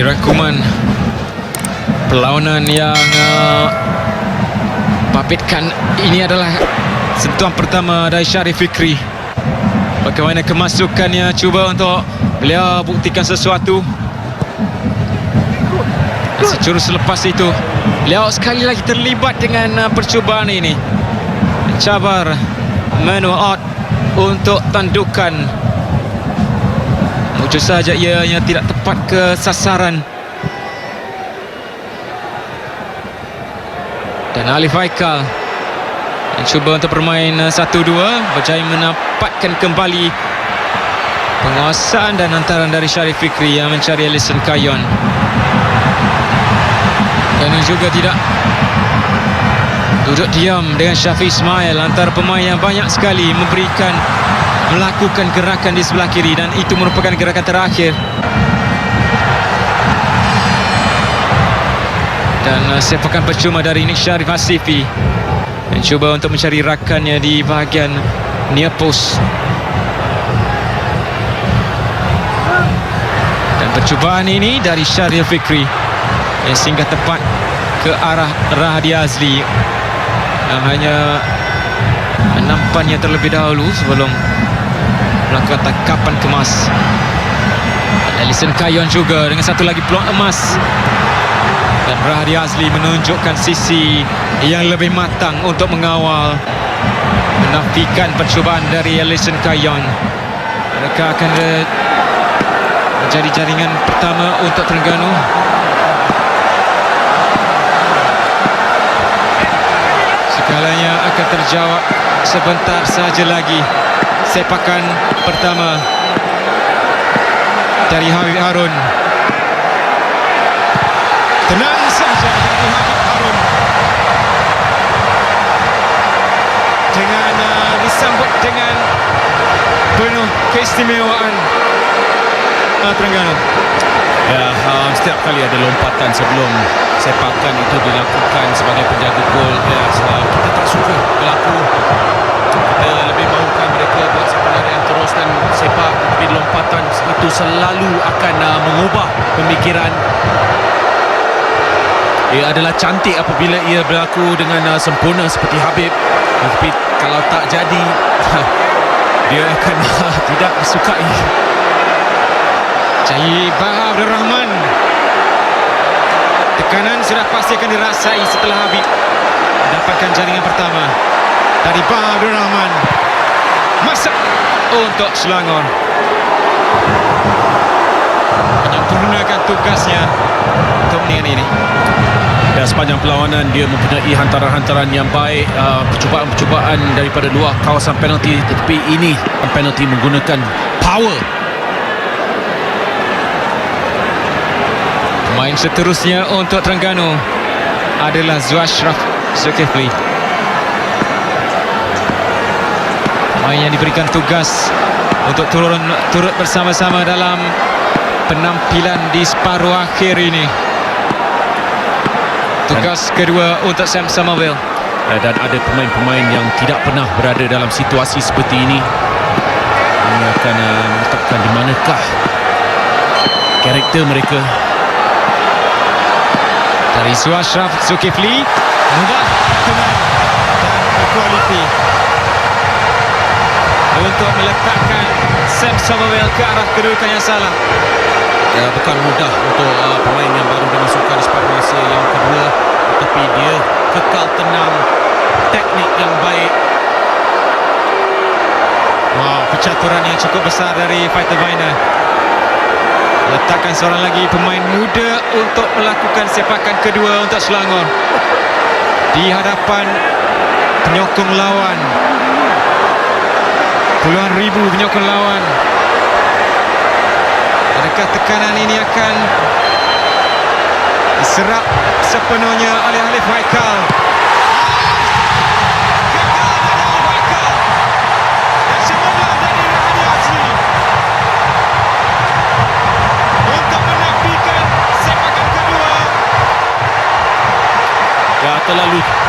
rangkuman perlawanan yang papitkan. Ini adalah sentuhan pertama dari Syarif Fikri. Bagaimana kemasukannya, cuba untuk beliau buktikan sesuatu. Sejurus selepas itu beliau sekali lagi terlibat dengan percubaan ini, mencabar manual out untuk tandukan. Mujur saja ianya tidak tepat ke sasaran. Dan Alif Haikal mencuba untuk bermain 1-2, berjaya mendapatkan kembali penguasaan dan hantaran dari Syarif Fikri yang mencari Ellison Kayon. Dan juga tidak duduk diam dengan Syafiq Ismail, antara pemain yang banyak sekali melakukan gerakan di sebelah kiri, dan itu merupakan gerakan terakhir. Dan sepakan percuma dari Nick Syarif Hasifi, mencuba untuk mencari rakannya di bahagian near post. Dan percubaan ini dari Syarif Fikri yang singgah tepat ke arah Rahadi Azli, yang hanya menampannya terlebih dahulu sebelum melakukan tangkapan kemas. Ellison Kayon juga dengan satu lagi peluang emas. Dan Rahadi Azli menunjukkan sisi yang lebih matang untuk mengawal, menafikan percubaan dari Ellison Kayon. Mereka akan menjadi jaringan pertama untuk Terengganu. Segalanya akan terjawab sebentar saja lagi. Sepakan pertama dari Habib Harun. Tenang saja dari Habib Harun, dengan disambut dengan penuh keistimewaan Terengganu. Ya, setiap kali ada lompatan sebelum sepakan itu dilakukan sebagai penjaga gol, ya, kita tak suka berlaku. Kita lebih mahukan mereka buat pelarian terus dan sepak, tapi lompatan itu selalu akan mengubah pemikiran. Ia adalah cantik apabila ia berlaku dengan sempurna seperti Habib, tapi kalau tak jadi dia akan tidak disukai. Cahyi Baha Abdul Rahman, tekanan sudah pasti akan dirasai setelah Habib mendapatkan jaringan pertama dari Baha Abdul Rahman. Masak untuk Selangor, menyempurnakan tugasnya untuk menit ini. Dan sepanjang perlawanan dia mempunyai hantaran-hantaran yang baik, percubaan-percubaan daripada luar kawasan penalti, tetapi ini penalti menggunakan power. Pemain seterusnya untuk Terengganu adalah Zuashraf Zulkifli, pemain yang diberikan tugas untuk turut bersama-sama dalam penampilan di separuh akhir ini. Tugas kedua untuk Sam Somerville. Dan ada pemain-pemain yang tidak pernah berada dalam situasi seperti ini. Ini akan menetapkan di manakah karakter mereka. Dari Zuashraf Zulkifli, mudah tenang dan kualiti untuk meletakkan Sam Somerville ke arah kedudukan yang salah. Ya, bukan mudah untuk pemain yang baru dimasukkan di separuh masa yang kedua, tetapi dia kekal tenang, teknik yang baik. Wow, pencaturan yang cukup besar dari Fighter Viner. Letakkan seorang lagi pemain muda untuk melakukan sepakan kedua untuk Selangor di hadapan penyokong lawan, puluhan ribu penyokong lawan. Adakah tekanan ini akan diserap sepenuhnya oleh Alif Haikal?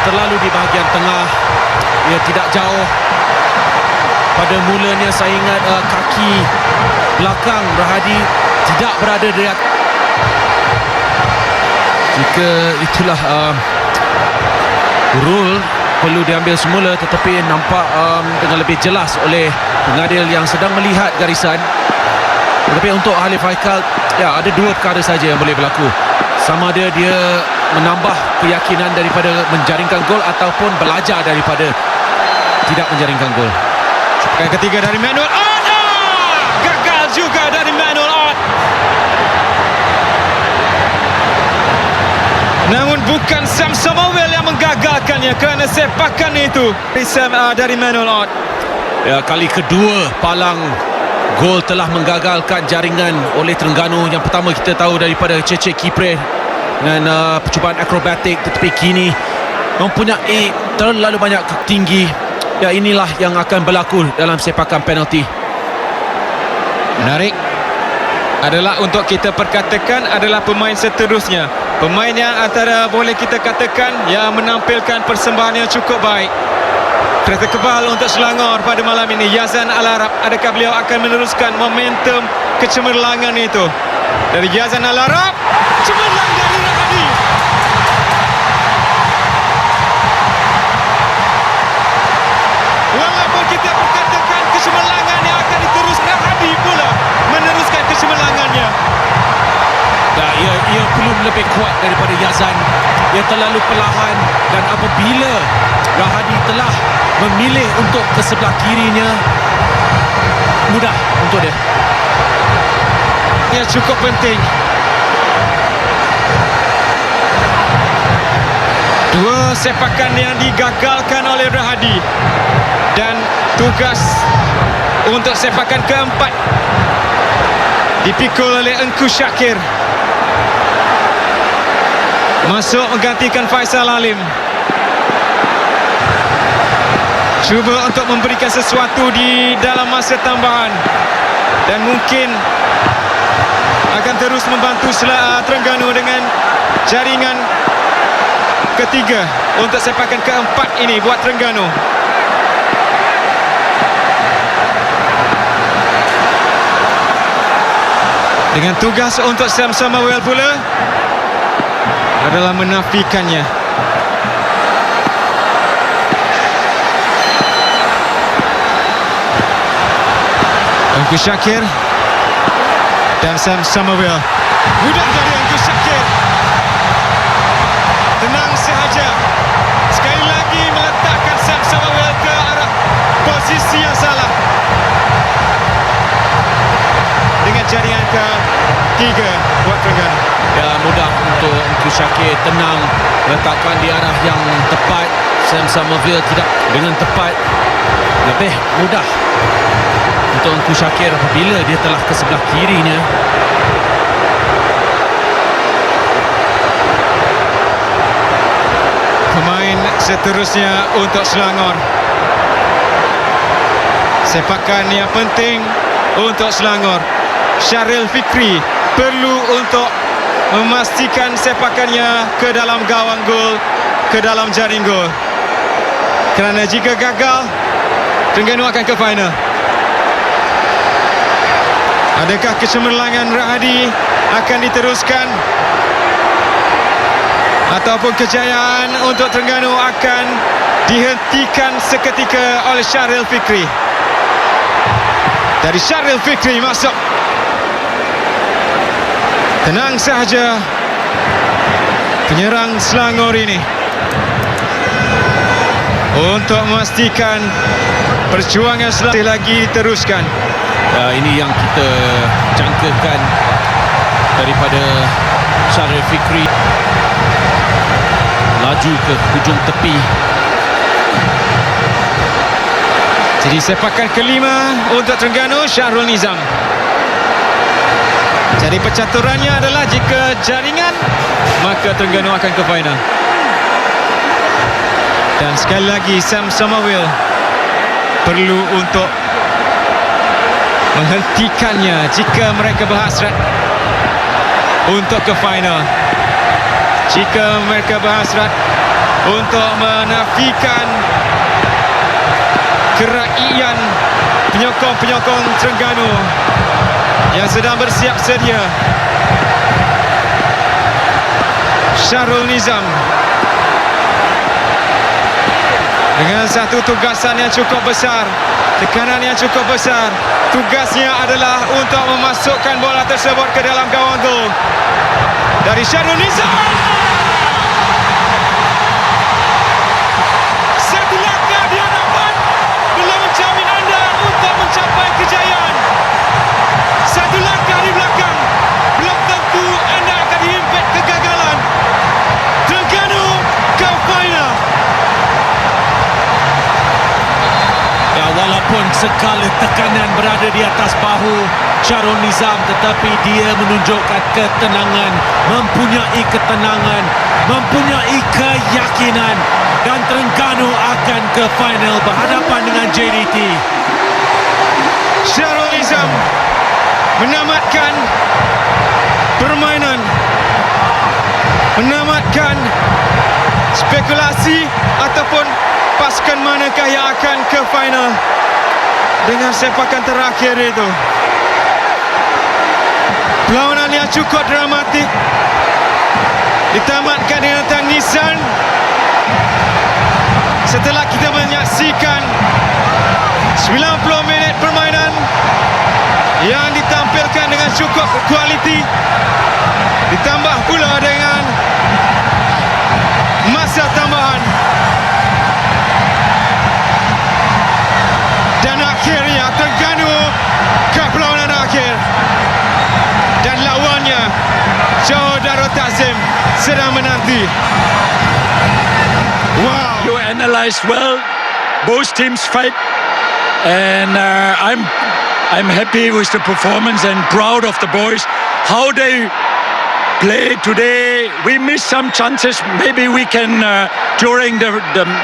Terlalu di bahagian tengah. Ia tidak jauh. Pada mulanya saya ingat kaki belakang Rahadi tidak berada jika itulah rule perlu diambil semula, tetapi nampak dengan lebih jelas oleh pengadil yang sedang melihat garisan. Tetapi untuk Khalif Haikal, ya, ada dua perkara saja yang boleh berlaku. Sama ada dia menambah keyakinan daripada menjaringkan gol ataupun belajar daripada tidak menjaringkan gol. Yang ketiga dari Manuel Ott. Gagal juga dari Manuel Ott. Namun bukan Sam Summerville yang menggagalkannya kerana sepakan itu dari Manuel Ott. Ya, kali kedua palang gol telah menggagalkan jaringan oleh Terengganu. Yang pertama kita tahu daripada Cece Kipre dengan percubaan akrobatik, tetapi kini mempunyai terlalu banyak tinggi. Ya, inilah yang akan berlaku dalam sepakan penalti. Menarik adalah untuk kita perkatakan adalah pemain seterusnya. Pemain yang antara boleh kita katakan yang menampilkan persembahan yang cukup baik. Kereta kebal untuk Selangor pada malam ini, Yazan Al-Arab. Adakah beliau akan meneruskan momentum kecemerlangan itu? Dari Yazan Al-Arab, cemerlang dari Rahadi. Walaupun kita perkatakan kecemerlangan yang akan diteruskan, Rahadi pula meneruskan kecemerlangannya. Dan ia perlu lebih kuat daripada Yazan. Ia terlalu perlahan, dan apabila Rahadi telah memilih untuk ke sebelah kirinya, mudah untuk dia. Ia cukup penting. Dua sepakan yang digagalkan oleh Rahadi, dan tugas untuk sepakan keempat dipikul oleh Engku Syakir, masuk menggantikan Faisal Alim. Cuba untuk memberikan sesuatu di dalam masa tambahan, dan mungkin akan terus membantu Terengganu dengan jaringan ketiga untuk sepakan keempat ini buat Terengganu. Dengan tugas untuk Sam Summerville pula adalah menafikannya. Engku Syakir dan Sam Summerville. Mudah dari Engku Syakir. Tenang sahaja. Sekali lagi meletakkan Sam Summerville ke arah posisi yang salah. Dengan jaringan ke-3 buat Terengganu. Ya, mudah untuk Engku Syakir, tenang, letakkan di arah yang tepat. Sam Summerville tidak dengan tepat. Lebih mudah untuk Engku Syakir apabila dia telah ke sebelah kirinya. Pemain seterusnya untuk Selangor. Sepakan yang penting untuk Selangor. Syahril Fikri perlu untuk memastikan sepakannya ke dalam gawang gol, ke dalam jaring gol. Kerana jika gagal, Terengganu akan ke final. Adakah kecemerlangan Rahadi akan diteruskan, ataupun kejayaan untuk Terengganu akan dihentikan seketika oleh Syahril Fikri? Dari Syahril Fikri masuk. Tenang sahaja penyerang Selangor ini untuk memastikan perjuangan Selangor lagi diteruskan. Ini yang kita jangkakan daripada Syahril Fikri. Laju ke hujung tepi. Jadi sepakan kelima untuk Terengganu, Syahrul Nizam. Jadi percaturannya adalah jika jaringan, maka Terengganu akan ke final. Dan sekali lagi Sam Summerville perlu untuk menghentikannya jika mereka berhasrat untuk ke final. Jika mereka berhasrat untuk menafikan keraian penyokong-penyokong Terengganu yang sedang bersiap sedia. Syarul Nizam dengan satu tugasan yang cukup besar, tekanan yang cukup besar. Tugasnya adalah untuk memasukkan bola tersebut ke dalam gawang gol dari Syarul Nizam. Satu langkah di hadapan belum menjamin anda untuk mencapai kejayaan. Satu langkah di belakang belum tentu anda akan dihimpit kegagalan. Terengganu ke final. Ya, walaupun sekali tekanan berada di atas bahu Syarul Nizam, tetapi dia menunjukkan ketenangan, mempunyai ketenangan, mempunyai keyakinan, dan Terengganu akan ke final berhadapan dengan JDT. Syarul Nizam menamatkan permainan, menamatkan spekulasi ataupun pasukan manakah yang akan ke final dengan sepakan terakhir itu. Perlawanan yang cukup dramatik ditamatkan dengan tangisan setelah kita menyaksikan 90 minit permainan yang ditampilkan dengan cukup kualiti, ditambah pula dengan masa tambahan, dan akhirnya Terengganu ke perlawanan akhir dan lawannya Johor Darul Takzim sedang menanti. Wow. You analyzed well both teams' fight, and I'm happy with the performance and proud of the boys how they played today. We missed some chances. Maybe we can during the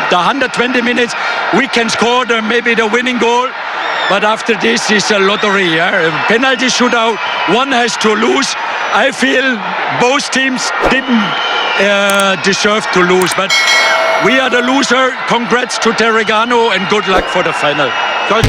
120 minutes we can score maybe the winning goal. But after this is a lottery. Penalty shootout, one has to lose. I feel both teams didn't deserve to lose, but we are the loser. Congrats to Terengganu and good luck for the final. Good.